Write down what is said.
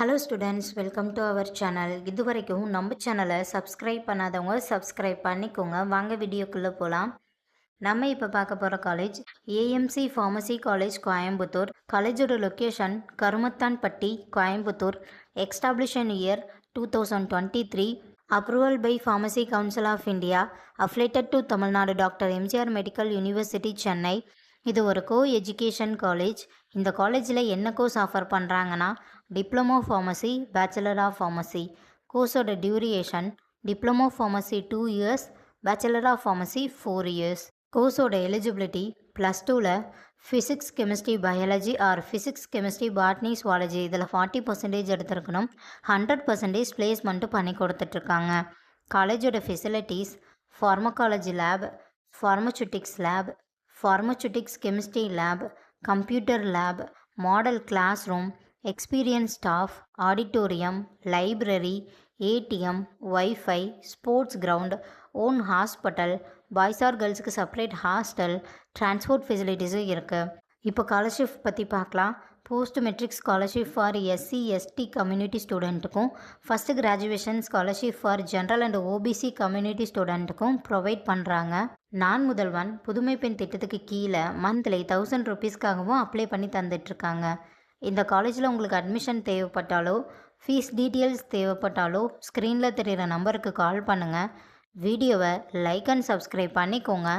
Hello students, welcome to our channel. இது வரைக்கும் நம்ம சேனலை சப்ஸ்கிரைப் பண்ணாதவங்க சப்ஸ்கிரைப் பண்ணிக்கோங்க. வாங்க வீடியோக்குள்ளே போகலாம். நம்ம இப்போ பார்க்க போகிற college AMC pharmacy college, Coimbatore. காலேஜோட location Karumathampatti, Coimbatore. Establishment year 2023. Approval by Pharmacy Council of India. Affiliated to Tamil Nadu Doctor MGR Medical University, Chennai. இது ஒரு கோ எஜுகேஷன் காலேஜ். இந்த காலேஜில் என்ன கோர்ஸ் ஆஃபர் பண்ணுறாங்கன்னா diploma pharmacy, bachelor of pharmacy. கோர்ஸோட duration diploma pharmacy 2 years, bachelor of pharmacy 4 years. கோர்ஸோட eligibility +2ல் physics, chemistry, biology or physics, chemistry, botany, zoology இதில் 40% எடுத்திருக்கணும். 100% பிளேஸ்மெண்ட்டும் பண்ணி கொடுத்துட்ருக்காங்க. காலேஜோட facilities pharmacology lab, pharmaceutics lab, pharmaceutics chemistry lab, computer lab, model class room, experience staff, auditorium, library, ATM, wifi, sports ground, own hospital, boys or கேர்ள்ஸுக்கு separate hostel, transport ஃபெசிலிட்டிஸும் இருக்குது. இப்போ scholarship பற்றி பார்க்கலாம். Post matric scholarship for SC ST community ஸ்டூடெண்ட்டுக்கும், first graduation scholarship for general and OBC community ஸ்டூடெண்ட்டுக்கும் provide பண்ணுறாங்க. நான் முதல்வன் புதுமை பெண் திட்டத்துக்கு கீழே மந்த்லி 1000 ருபீஸ்க்காகவும் அப்ளை பண்ணி தந்துட்டுருக்காங்க. இந்த காலேஜில் உங்களுக்கு அட்மிஷன் தேவைப்பட்டாலோ, ஃபீஸ் டீட்டெயில்ஸ் தேவைப்பட்டாலோ ஸ்க்ரீனில் தெரிகிற நம்பருக்கு கால் பண்ணுங்கள். வீடியோவை லைக் அண்ட் சப்ஸ்கிரைப் பண்ணிக்கோங்க.